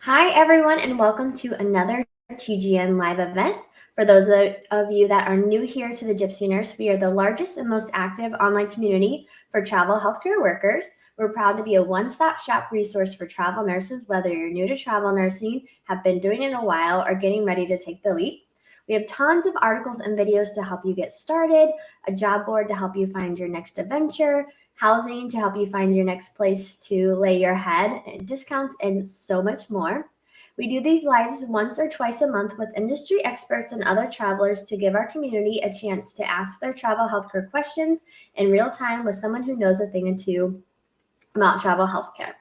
Hi, everyone, and welcome to another TGN live event. For those of you that are new here to the Gypsy Nurse, we are the largest and most active online community for travel healthcare workers. We're proud to be a one-stop shop resource for travel nurses, whether you're new to travel nursing, have been doing it a while, or getting ready to take the leap. We have tons of articles and videos to help you get started, a job board to help you find your next adventure, housing to help you find your next place to lay your head, discounts, and so much more. We do these lives once or twice a month with industry experts and other travelers to give our community a chance to ask their travel healthcare questions in real time with someone who knows a thing or two about travel healthcare.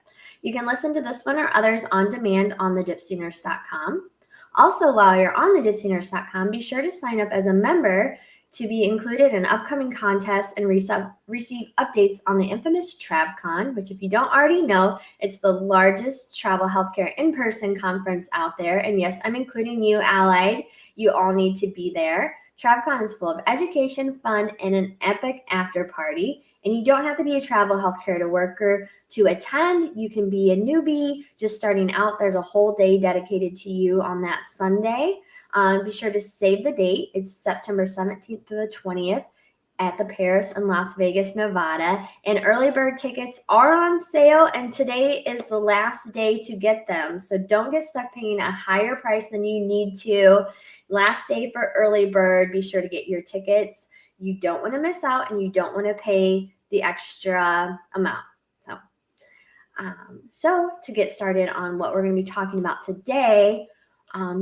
You can listen to this one or others on demand on thegypsynurse.com. Also, while you're on thegypsynurse.com, be sure to sign up as a member to be included in upcoming contests and receive updates on the infamous TravCon, which, if you don't already know, it's the largest travel healthcare in-person conference out there. And yes, I'm including you, Allied. You all need to be there. TravCon is full of education, fun, and an epic after party. And you don't have to be a travel healthcare worker to attend. You can be a newbie just starting out. There's a whole day dedicated to you on that Sunday. Be sure to save the date. It's September 17th to the 20th at the Paris in Las Vegas, Nevada. And early bird tickets are on sale, and today is the last day to get them. So don't get stuck paying a higher price than you need to. Last day for early bird. Be sure to get your tickets. You don't want to miss out, and you don't want to pay the extra amount. So to get started on what we're going to be talking about today,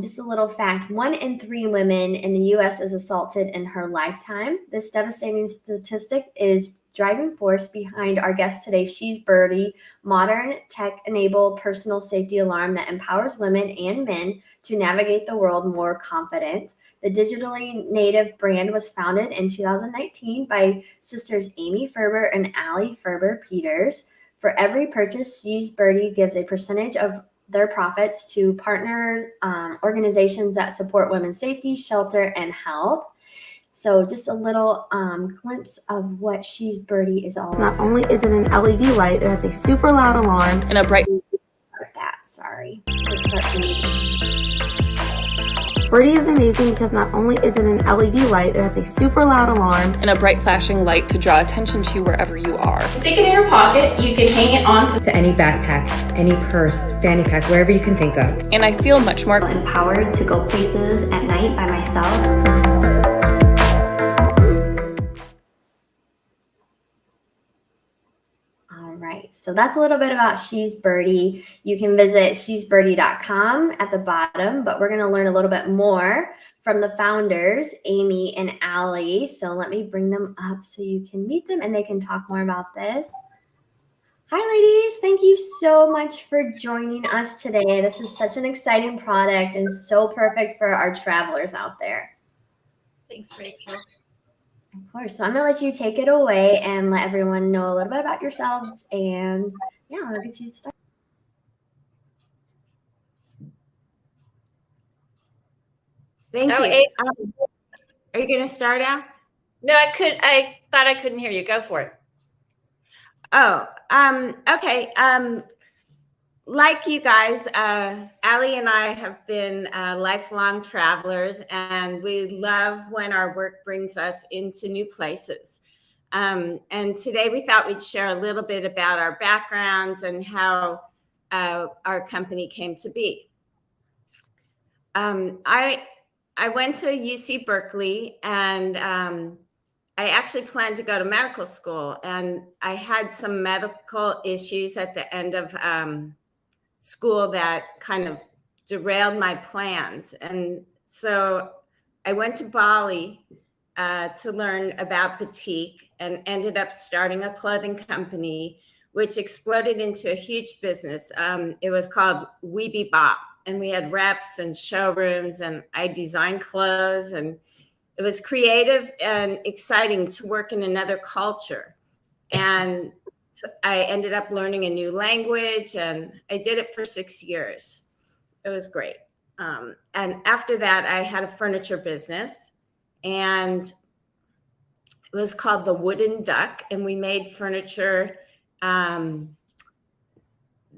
just a little fact: 1 in 3 women in the U.S. is assaulted in her lifetime. This devastating statistic is driving force behind our guest today. She's Birdie, modern tech-enabled personal safety alarm that empowers women and men to navigate the world more confident. The digitally native brand was founded in 2019 by sisters Amy Ferber and Allie Ferber Peters. For every purchase, She's Birdie gives a percentage of their profits to partner organizations that support women's safety, shelter, and health. So just a little glimpse of what She's Birdie is all about. Not only is it an LED light, it has a super loud alarm and a bright. Sorry. Let's start the music. Birdie is amazing because not only is it an LED light, it has a super loud alarm and a bright flashing light to draw attention to wherever you are. Stick it in your pocket. You can hang it on to any backpack, any purse, fanny pack, wherever you can think of. And I feel much more empowered to go places at night by myself. So that's a little bit about She's Birdie. You can visit shesbirdie.com at the bottom, but we're going to learn a little bit more from the founders, Amy and Allie. So let me bring them up so you can meet them and they can talk more about this. Hi, ladies. Thank you so much for joining us today. This is such an exciting product and so perfect for our travelers out there. Thanks, Rachel. Of course. So I'm going to let you take it away and let everyone know a little bit about yourselves. And yeah, I'll get you started. Thank you. Are you going to start out? No, I thought I couldn't hear you. Go for it. Oh, okay. Like you guys, Allie and I have been lifelong travelers, and we love when our work brings us into new places. And today we thought we'd share a little bit about our backgrounds and how our company came to be. I went to UC Berkeley, and I actually planned to go to medical school, and I had some medical issues at the end of school that kind of derailed my plans. And so I went to Bali to learn about batik and ended up starting a clothing company, which exploded into a huge business. It was called Weeby Bop, and we had reps and showrooms, and I designed clothes, and it was creative and exciting to work in another culture. And I ended up learning a new language, and I did it for 6 years. It was great. And after that, I had a furniture business, and it was called The Wooden Duck, and we made furniture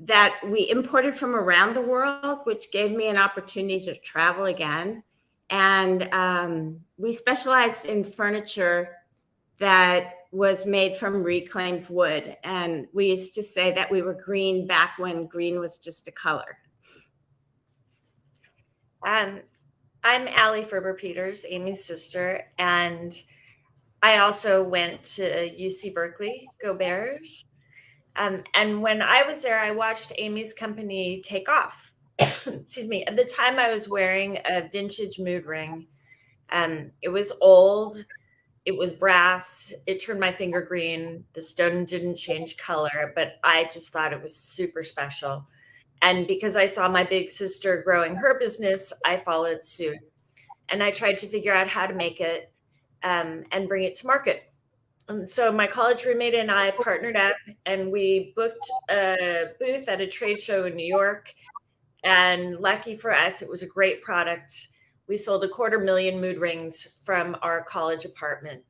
that we imported from around the world, which gave me an opportunity to travel again. And we specialized in furniture that was made from reclaimed wood. And we used to say that we were green back when green was just a color. I'm Allie Ferber Peters, Amy's sister, and I also went to UC Berkeley, go Bears. And when I was there, I watched Amy's company take off. Excuse me. At the time, I was wearing a vintage mood ring. It was old. It was brass. It turned my finger green. The stone didn't change color, but I just thought it was super special. And because I saw my big sister growing her business, I followed suit. And I tried to figure out how to make it and bring it to market. And so my college roommate and I partnered up, and we booked a booth at a trade show in New York. And lucky for us, it was a great product. We sold 250,000 mood rings from our college apartment.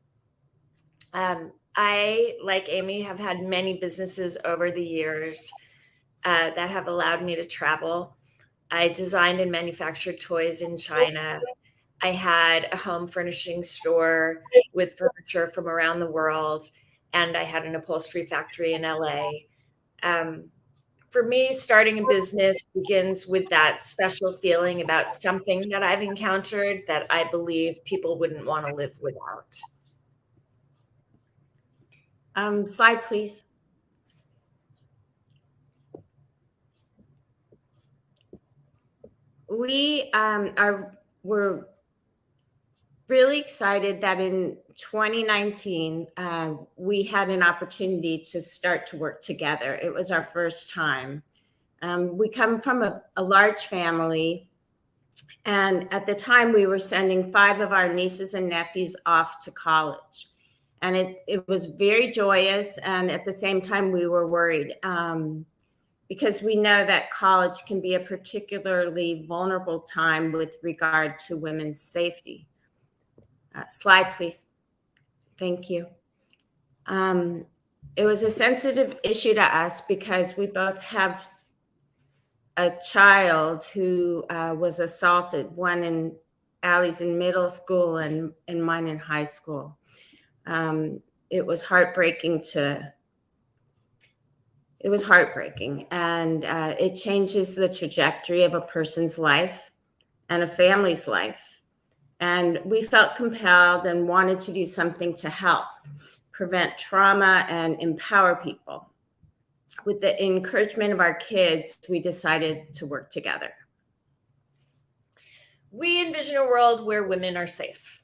I, like Amy, have had many businesses over the years that have allowed me to travel. I designed and manufactured toys in China. I had a home furnishing store with furniture from around the world, and I had an upholstery factory in LA. For me, starting a business begins with that special feeling about something that I've encountered that I believe people wouldn't want to live without. Slide, please. We're really excited that in 2019, we had an opportunity to start to work together. It was our first time. We come from a large family, and at the time we were sending 5 of our nieces and nephews off to college. And it was very joyous, and at the same time we were worried because we know that college can be a particularly vulnerable time with regard to women's safety. Slide, please. Thank you. It was a sensitive issue to us because we both have a child who was assaulted, one in Allie's in middle school and mine in high school. It was heartbreaking and it changes the trajectory of a person's life and a family's life. And we felt compelled and wanted to do something to help prevent trauma and empower people. With the encouragement of our kids, we decided to work together. We envision a world where women are safe.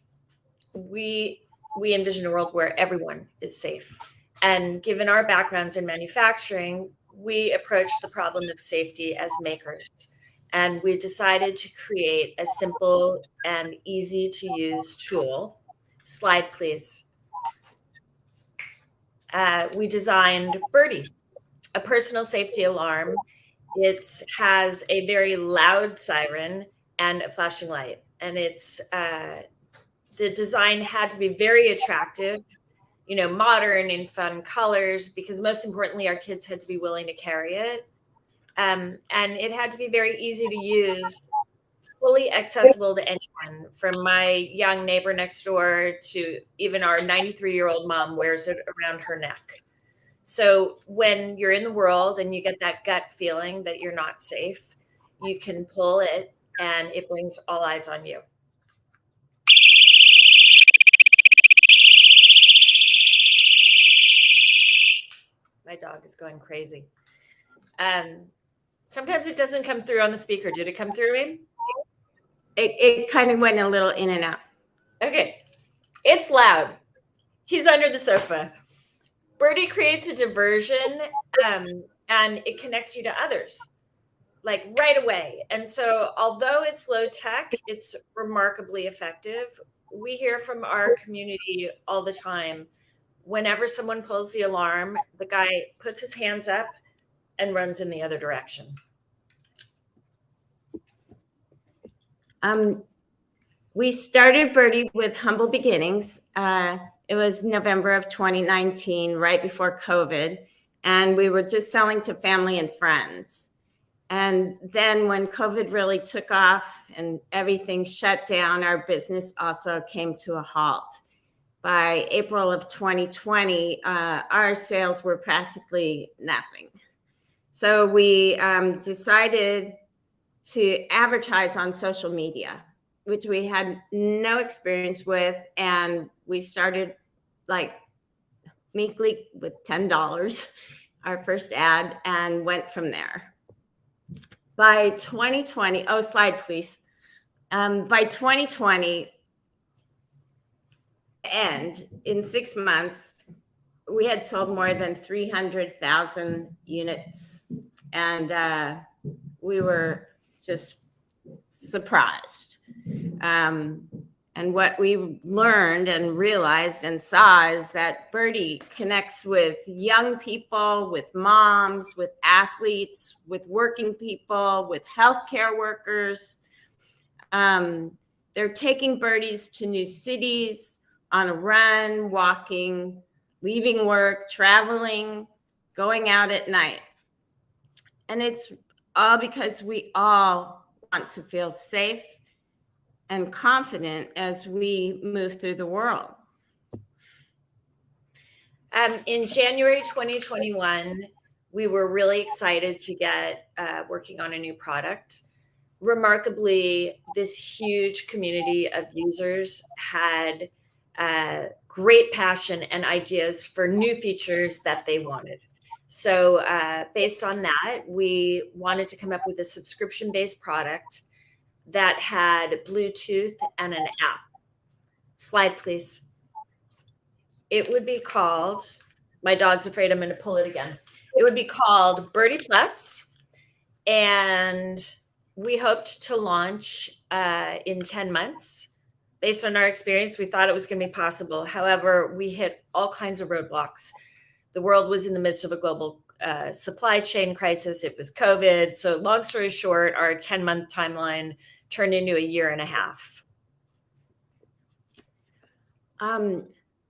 We envision a world where everyone is safe. And given our backgrounds in manufacturing, we approach the problem of safety as makers. And we decided to create a simple and easy to use tool. Slide, please. We designed Birdie, a personal safety alarm. It has a very loud siren and a flashing light. And the design had to be very attractive, modern and fun colors, because most importantly, our kids had to be willing to carry it. And it had to be very easy to use, fully accessible to anyone, from my young neighbor next door to even our 93-year-old mom wears it around her neck. So when you're in the world and you get that gut feeling that you're not safe, you can pull it and it brings all eyes on you. My dog is going crazy. Sometimes it doesn't come through on the speaker. Did it come through, Abe? It kind of went a little in and out. Okay. It's loud. He's under the sofa. Birdie creates a diversion and it connects you to others, like right away. And so although it's low tech, it's remarkably effective. We hear from our community all the time. Whenever someone pulls the alarm, the guy puts his hands up and runs in the other direction. We started Birdie with humble beginnings. It was November of 2019, right before COVID. and we were just selling to family and friends. And then when COVID really took off and everything shut down, our business also came to a halt. By April of 2020, our sales were practically nothing. So we decided to advertise on social media, which we had no experience with. And we started like meekly with $10, our first ad, and went from there. By 2020, oh, slide please. By 2020, and in 6 months, we had sold more than 300,000 units, and we were just surprised. And what we learned and realized and saw is that Birdie connects with young people, with moms, with athletes, with working people, with healthcare workers. They're taking birdies to new cities, on a run, walking, leaving work, traveling, going out at night. And it's all because we all want to feel safe and confident as we move through the world. In January 2021, we were really excited to get working on a new product. Remarkably, this huge community of users had great passion and ideas for new features that they wanted. So based on that, we wanted to come up with a subscription-based product that had Bluetooth and an app. Slide, please. It would be called, my dog's afraid I'm going to pull it again. It would be called Birdie Plus, and we hoped to launch in 10 months. Based on our experience, we thought it was going to be possible. However, we hit all kinds of roadblocks. The world was in the midst of a global supply chain crisis. It was COVID. So long story short, our 10-month timeline turned into a year and a half.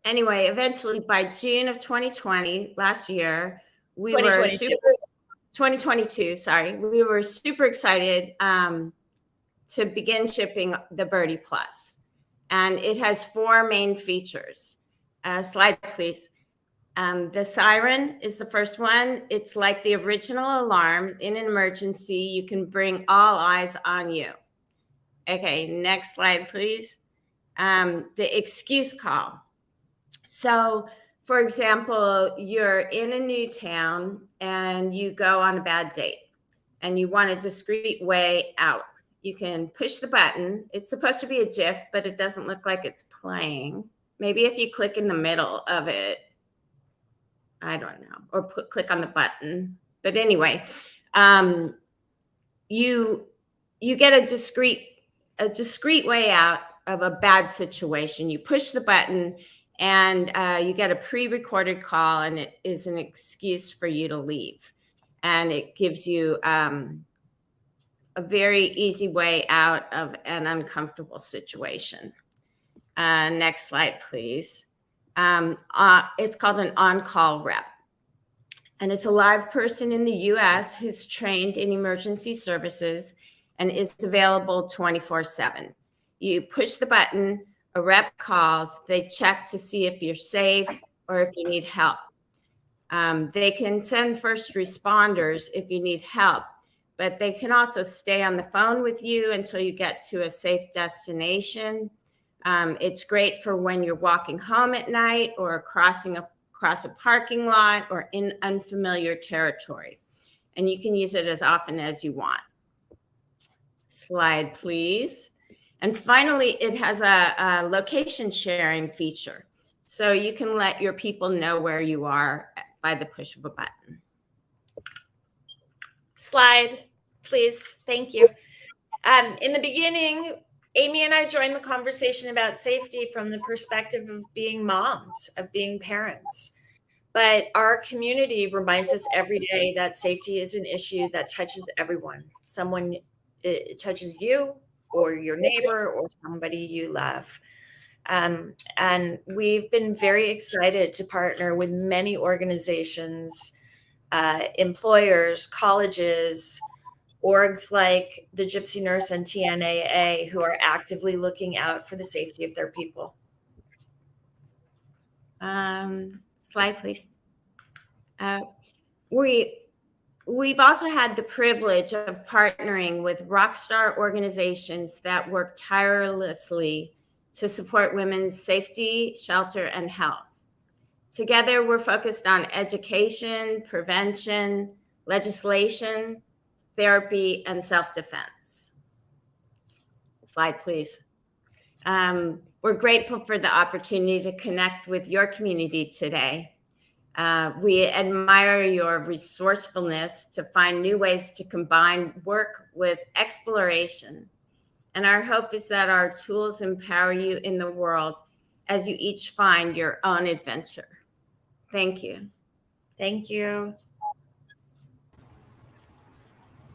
Anyway, eventually by June of 2020, last year, we were 2022, sorry. We were super excited to begin shipping the Birdie Plus. And it has 4 main features. Slide, please. The siren is the first one. It's like the original alarm. In an emergency, you can bring all eyes on you. Okay, next slide, please. The excuse call. So, for example, you're in a new town and you go on a bad date and you want a discreet way out. You can push the button. It's supposed to be a GIF, but it doesn't look like it's playing. Maybe if you click in the middle of it, I don't know, or click on the button. But anyway, you get a discreet way out of a bad situation. You push the button and you get a pre-recorded call, and it is an excuse for you to leave. And it gives you a very easy way out of an uncomfortable situation. Next slide, please. It's called an on-call rep. And it's a live person in the US who's trained in emergency services and is available 24/7. You push the button, a rep calls, they check to see if you're safe or if you need help. They can send first responders if you need help, but they can also stay on the phone with you until you get to a safe destination. It's great for when you're walking home at night or crossing across a parking lot or in unfamiliar territory. And you can use it as often as you want. Slide, please. And finally, it has a location sharing feature. So you can let your people know where you are by the push of a button. Slide, please. Thank you. In the beginning, Amy and I joined the conversation about safety from the perspective of being moms, of being parents. But our community reminds us every day that safety is an issue that touches everyone. It touches you or your neighbor or somebody you love. And we've been very excited to partner with many organizations employers, colleges, orgs like the Gypsy Nurse and TNAA, who are actively looking out for the safety of their people. Slide, please. We've also had the privilege of partnering with rockstar organizations that work tirelessly to support women's safety, shelter, and health. Together, we're focused on education, prevention, legislation, therapy, and self-defense. Slide, please. We're grateful for the opportunity to connect with your community today. We admire your resourcefulness to find new ways to combine work with exploration. And our hope is that our tools empower you in the world as you each find your own adventure. Thank you. Thank you.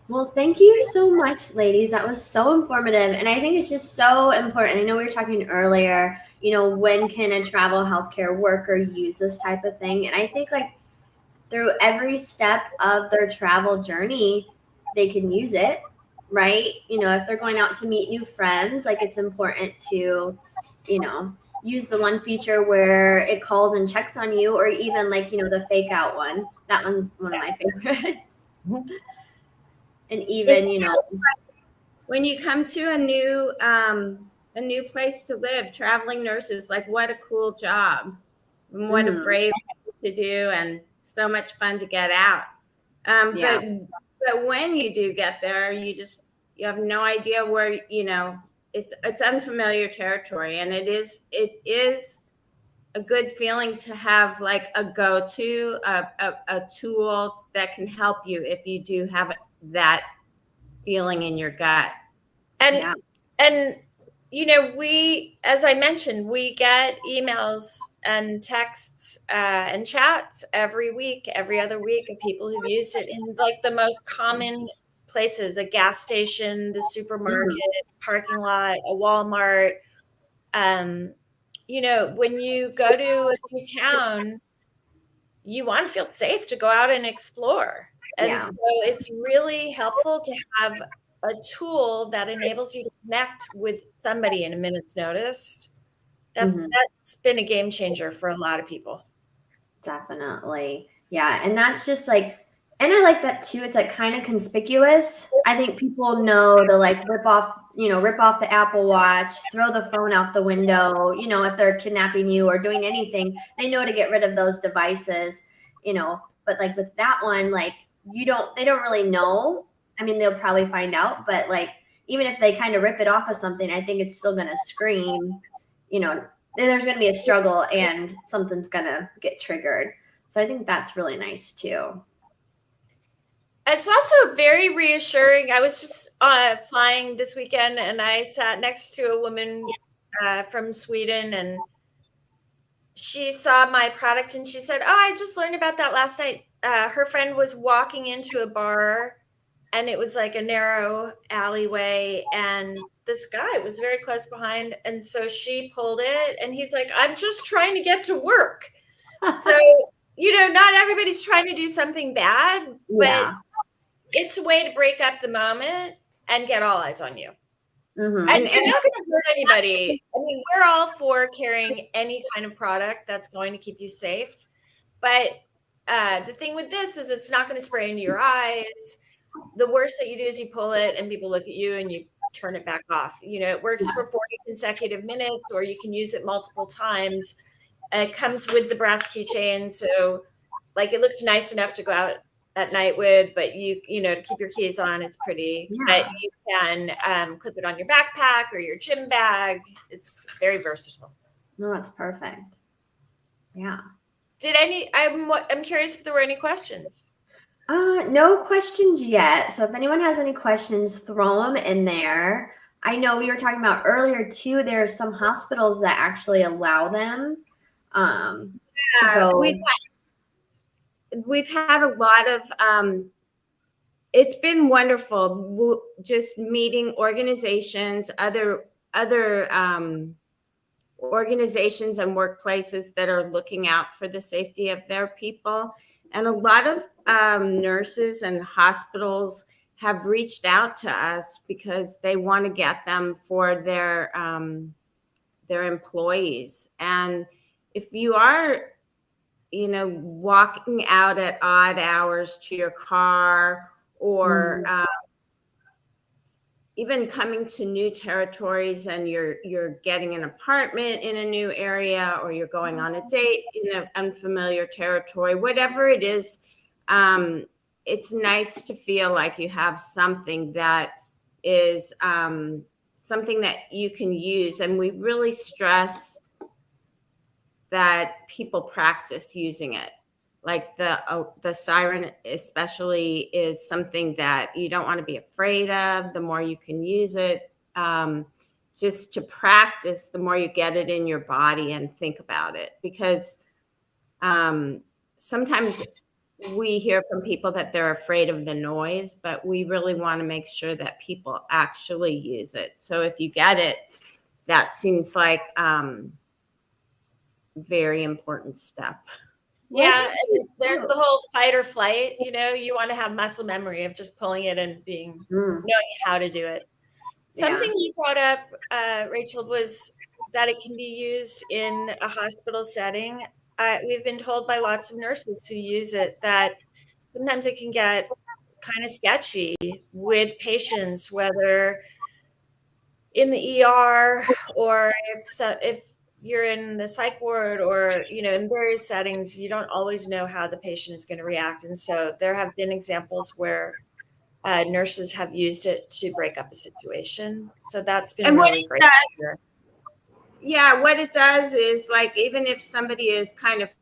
Well, thank you so much, ladies. That was so informative. And I think it's just so important. I know we were talking earlier, when can a travel healthcare worker use this type of thing? And I think through every step of their travel journey, they can use it, right? If they're going out to meet new friends, it's important to, use the one feature where it calls and checks on you, or even the fake out one. That one's one of my favorites. And even, when you come to a new place to live, traveling nurses, what a cool job, and what a brave thing to do, and so much fun to get out. But when you do get there, you have no idea where, it's unfamiliar territory, and it is a good feeling to have a go-to, a tool that can help you if you do have that feeling in your gut. And we, as I mentioned, we get emails and texts and chats every week, every other week, of people who've used it in the most common places: a gas station, the supermarket, parking lot, a Walmart. When you go to a new town, you want to feel safe to go out and explore. And so it's really helpful to have a tool that enables you to connect with somebody in a minute's notice. That's been a game changer for a lot of people. Definitely. Yeah. And that's just and I like that too. It's kind of conspicuous. I think people know to rip off the Apple Watch, throw the phone out the window, if they're kidnapping you or doing anything, they know to get rid of those devices, but with that one, they don't really know. I mean, they'll probably find out, but even if they kind of rip it off of something, I think it's still going to scream, there's going to be a struggle and something's going to get triggered. So I think that's really nice too. It's also very reassuring. I was just flying this weekend, and I sat next to a woman from Sweden, and she saw my product and she said, "Oh, I just learned about that last night." Her friend was walking into a bar, and it was a narrow alleyway, and this guy was very close behind. And so she pulled it, and he's like, "I'm just trying to get to work." So, not everybody's trying to do something bad, but it's a way to break up the moment and get all eyes on you. And you're not going to hurt anybody. I mean, we're all for carrying any kind of product that's going to keep you safe. But the thing with this is it's not going to spray into your eyes. The worst that you do is you pull it and people look at you and you turn it back off. It works for 40 consecutive minutes, or you can use it multiple times. It comes with the brass keychain. So it looks nice enough to go out at night with, but to keep your keys on, it's pretty. But you can clip it on your backpack or your gym bag. It's very versatile. No, that's perfect. Yeah. I'm curious if there were any questions. No questions yet. So if anyone has any questions, throw them in there. I know we were talking about earlier too, there are some hospitals that actually allow them to go. We've had a lot of, it's been wonderful just meeting organizations, other organizations and workplaces that are looking out for the safety of their people. And a lot of nurses and hospitals have reached out to us because they want to get them for their employees. And if you are, walking out at odd hours to your car, or even coming to new territories, and you're getting an apartment in a new area, or you're going on a date in an unfamiliar territory, whatever it is, it's nice to feel like you have something that is something that you can use. And we really stress that people practice using it. Like the siren especially is something that you don't want to be afraid of. The more you can use it, just to practice, the more you get it in your body and think about it. Because sometimes we hear from people that they're afraid of the noise, but we really want to make sure that people actually use it. So if you get it, that seems like very important step. Yeah, and there's the whole fight or flight. You want to have muscle memory of just pulling it and knowing how to do it. Something you brought up, Rachel, was that it can be used in a hospital setting. We've been told by lots of nurses who use it that sometimes it can get kind of sketchy with patients, whether in the ER or if you're in the psych ward, or in various settings, you don't always know how the patient is going to react. And so there have been examples where nurses have used it to break up a situation. So that's been really great. What it does is, like, even if somebody is kind of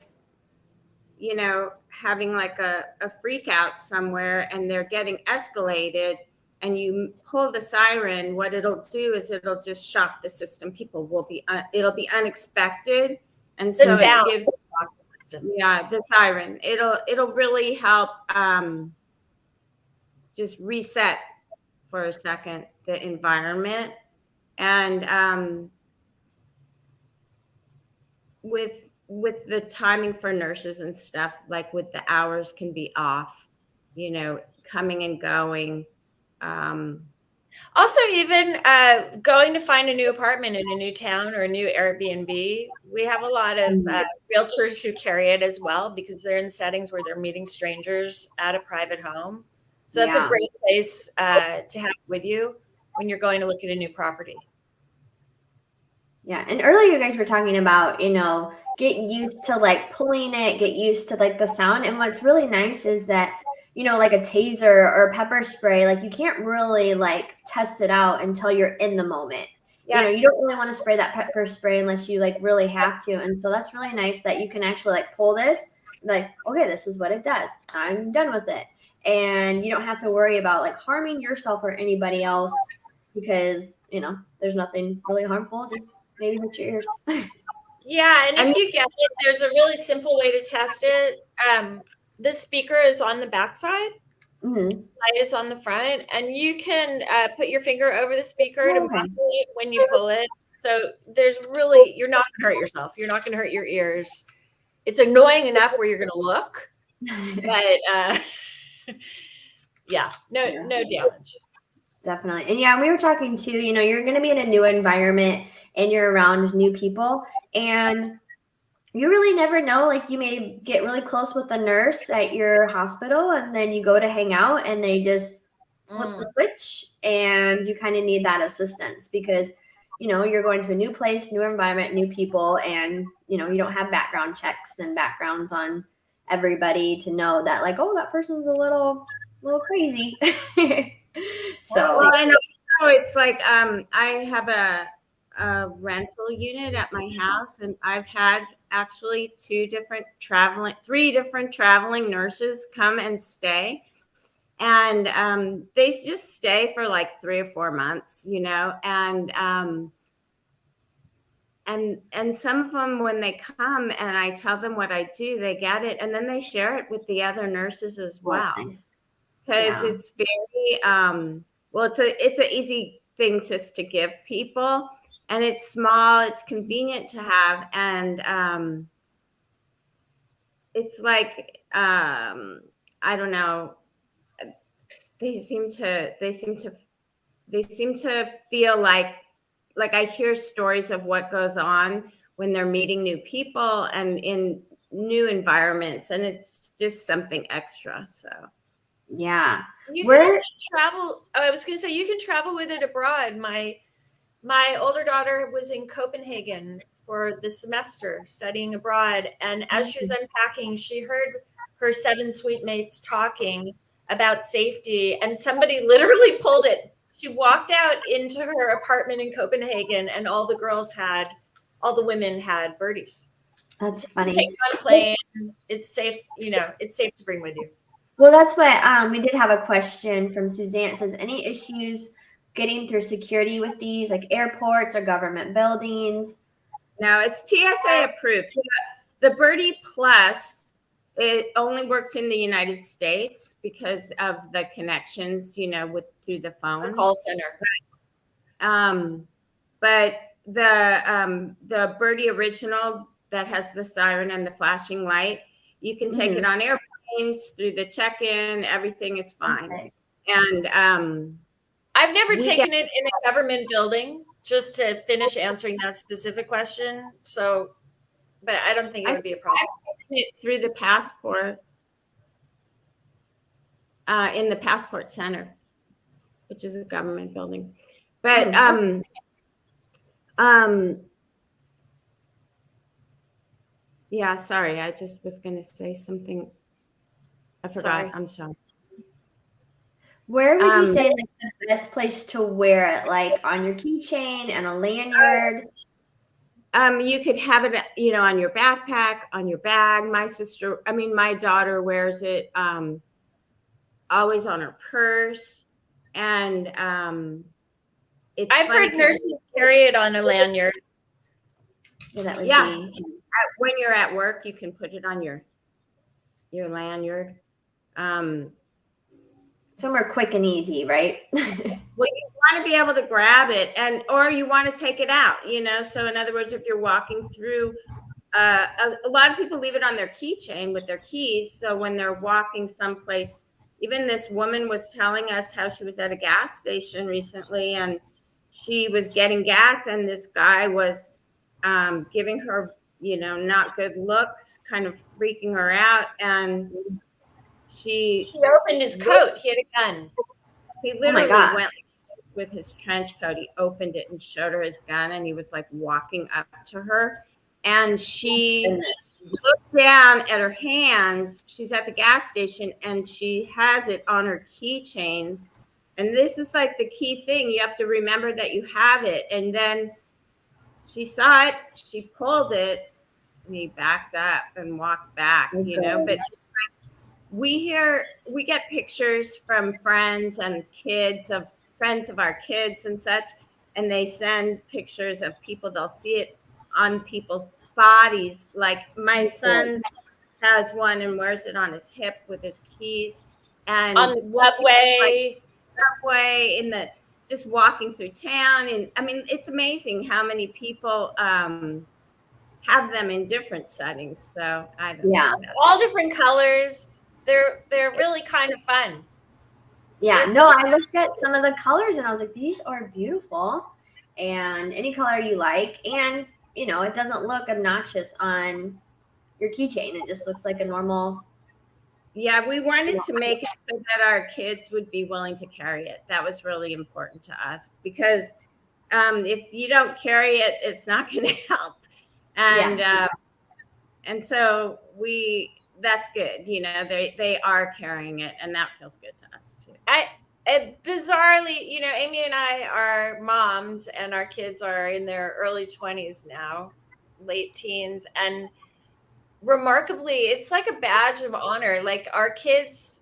having like a freak out somewhere and they're getting escalated, and you pull the siren, what it'll do is it'll just shock the system. People will be, it'll be unexpected. And so it gives, the siren, it'll really help just reset for a second the environment. And with the timing for nurses and stuff, like with the hours can be off, coming and going. Also, even going to find a new apartment in a new town or a new Airbnb, we have a lot of realtors who carry it as well, because they're in settings where they're meeting strangers at a private home. So that's a great place to have with you when you're going to look at a new property. Yeah, and earlier you guys were talking about, get used to like pulling it, get used to like the sound. And what's really nice is that like a taser or pepper spray, like you can't really like test it out until you're in the moment. You don't really want to spray that pepper spray unless you like really have to. And so that's really nice that you can actually like pull this, like, okay, this is what it does. I'm done with it. And you don't have to worry about like harming yourself or anybody else, because, there's nothing really harmful. Just maybe hurt your ears. Yeah. And if you get it, there's a really simple way to test it. The speaker is on the backside. Light is on the front, and you can put your finger over the speaker to muffle it when you pull it. So you're not going to hurt yourself. You're not going to hurt your ears. It's annoying enough where you're going to look, but no damage. Definitely. And we were talking too, you're going to be in a new environment and you're around new people, and you really never know, like you may get really close with the nurse at your hospital, and then you go to hang out and they just flip the switch, and you kind of need that assistance because, you're going to a new place, new environment, new people, and, you don't have background checks and backgrounds on everybody to know that like, oh, that person's a little crazy. So I know it's like, I have a rental unit at my house, and I've had actually three different traveling nurses come and stay, and they just stay for like 3 or 4 months, and some of them, when they come and I tell them what I do, they get it, and then they share it with the other nurses as well, because it's very it's an easy thing just to give people. And it's small, it's convenient to have, and it's like, I don't know. They seem to feel like I hear stories of what goes on when they're meeting new people and in new environments, and it's just something extra. So Yeah. You can Where also travel. Oh, I was going to say you can travel with it abroad. My older daughter was in Copenhagen for the semester studying abroad, and as she was unpacking, she heard her 7 suite mates talking about safety, and somebody literally pulled it. She walked out into her apartment in Copenhagen, and all the women had birdies. That's So you can funny. take it on a plane. It's safe, it's safe to bring with you. Well, that's what we did have a question from Suzanne. It says, any issues getting through security with these, like airports or government buildings? now it's TSA approved. The Birdie Plus, it only works in the United States because of the connections, through the phone. The call center. But the Birdie Original that has the siren and the flashing light, you can take it on airplanes through the check-in. Everything is fine. Okay. And I've never taken it in a government building, just to finish answering that specific question. So, but I don't think it would be a problem. I've taken it through the passport, in the passport center, which is a government building. But yeah, sorry, I just was going to say something. I forgot. Sorry. I'm sorry. Where would you say like the best place to wear it? Like on your keychain and a lanyard? You could have it, on your backpack, on your bag. My daughter wears it always on her purse. And I've heard nurses carry it on a lanyard. Yeah, that would be. When you're at work, you can put it on your lanyard. Somewhere quick and easy, right? Well, you want to be able to grab it, or you want to take it out, So in other words, if you're walking through, a lot of people leave it on their keychain with their keys. So when they're walking someplace, even this woman was telling us how she was at a gas station recently, and she was getting gas, and this guy was giving her, not good looks, kind of freaking her out, and she opened his coat. He had a gun. He literally went with his trench coat. He opened it and showed her his gun, and he was like walking up to her, and she looked down at her hands. She's at the gas station, and she has it on her keychain. And this is like the key thing. You have to remember that you have it. And then she saw it, she pulled it, and he backed up and walked back, but we get pictures from friends and friends of our kids and such, and they send pictures of people. They'll see it on people's bodies. Like my son has one and wears it on his hip with his keys, and on the subway, just walking through town. And I mean, it's amazing how many people have them in different settings. So I don't know. All different colors. They're really kind of fun. Yeah, no, I looked at some of the colors and I was like, these are beautiful. And any color you like. And, it doesn't look obnoxious on your keychain. It just looks like a normal. Yeah, we wanted to make it so that our kids would be willing to carry it. That was really important to us, because if you don't carry it, it's not going to help. And so that's good. They are carrying it, and that feels good to us too. Bizarrely, Amy and I are moms, and our kids are in their early 20s now, late teens. And remarkably, it's like a badge of honor. Like our kids'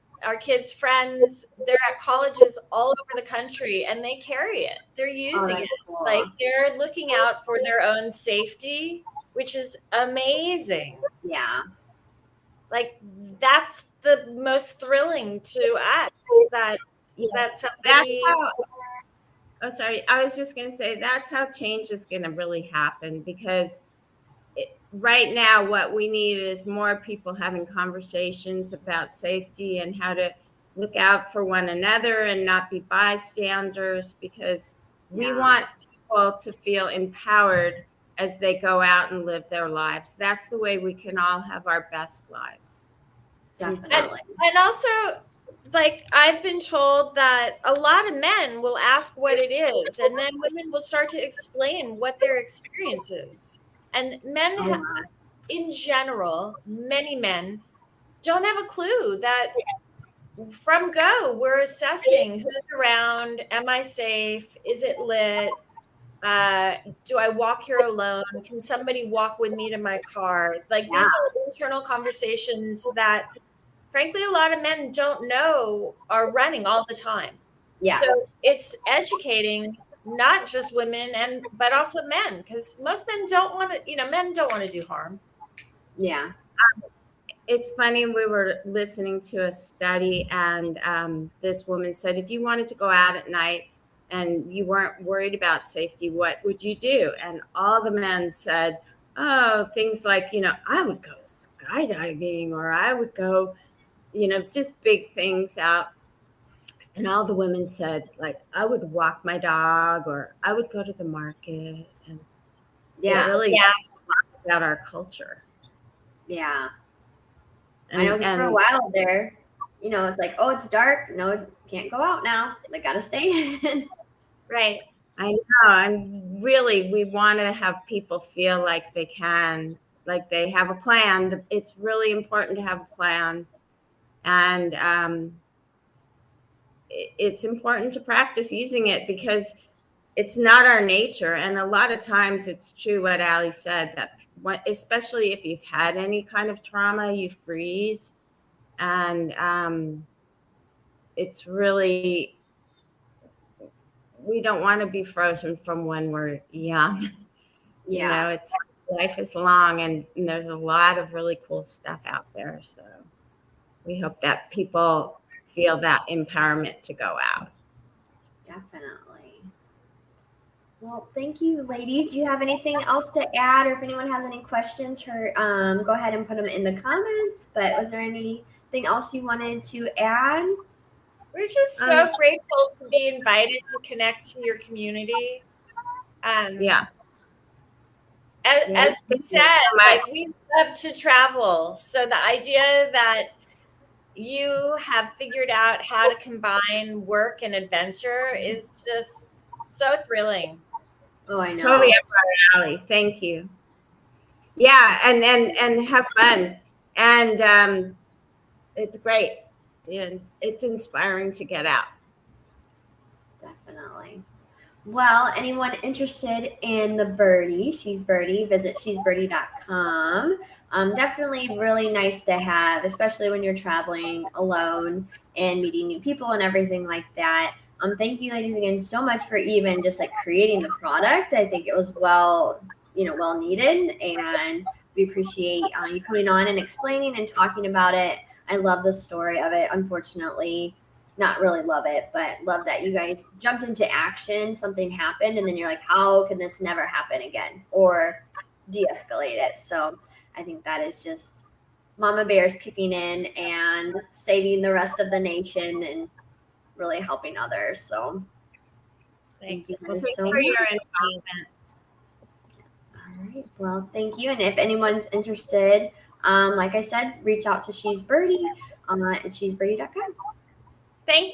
friends, they're at colleges all over the country, and they carry it. They're using it. Cool. Like they're looking out for their own safety, which is amazing. Yeah. Like that's the most thrilling to us. That's somebody. I was just going to say that's how change is going to really happen, because right now, what we need is more people having conversations about safety and how to look out for one another and not be bystanders, because we want people to feel empowered as they go out and live their lives. That's the way we can all have our best lives. Definitely. And also, like, I've been told that a lot of men will ask what it is, and then women will start to explain what their experience is. And men, in general, many men don't have a clue that from go, we're assessing who's around. Am I safe? Is it lit? Do I walk here alone? Can somebody walk with me to my car? Like, these are internal conversations that, frankly, a lot of men don't know are running all the time. Yeah. So it's educating not just women but also men, because most men don't want to, men don't want to do harm. Yeah. It's funny, we were listening to a study, and this woman said, if you wanted to go out at night and you weren't worried about safety, what would you do? And all the men said, oh, things like, I would go skydiving, or I would go, just big things out. And all the women said, like, I would walk my dog, or I would go to the market. And it really says a lot about our culture. Yeah. I know, because for a while there, it's like, oh, it's dark. No, can't go out now. They got to stay in. Right. I know. And really, we want to have people feel like they can, like they have a plan. It's really important to have a plan. And it's important to practice using it, because it's not our nature. And a lot of times it's true what Allie said, that especially if you've had any kind of trauma, you freeze. And it's really, we don't want to be frozen from when we're young. Yeah. It's life is long, and there's a lot of really cool stuff out there. So we hope that people feel that empowerment to go out. Definitely. Well, thank you, ladies. Do you have anything else to add, or if anyone has any questions, go ahead and put them in the comments. But was there anything else you wanted to add? We're just so grateful to be invited to connect to your community. As we said, like, we love to travel. So the idea that you have figured out how to combine work and adventure is just so thrilling. Oh, I know. Totally up our alley. Thank you. Yeah, and have fun. And it's great. And it's inspiring to get out. Definitely. Well, anyone interested in the Birdie, She's Birdie, visit she'sbirdie.com. Definitely really nice to have, especially when you're traveling alone and meeting new people and everything like that. Thank you, ladies, again so much for even just like creating the product. I think it was well needed, and we appreciate you coming on and explaining and talking about it. I love the story of it. Unfortunately, not really love it, but love that you guys jumped into action. Something happened, and then you're like, how can this never happen again, or de-escalate it? So I think that is just Mama Bears kicking in and saving the rest of the nation and really helping others. So thank you guys so much. Your involvement. All right. Well, thank you. And if anyone's interested, like I said, reach out to She's Birdie at she'sbirdie.com. Thank you.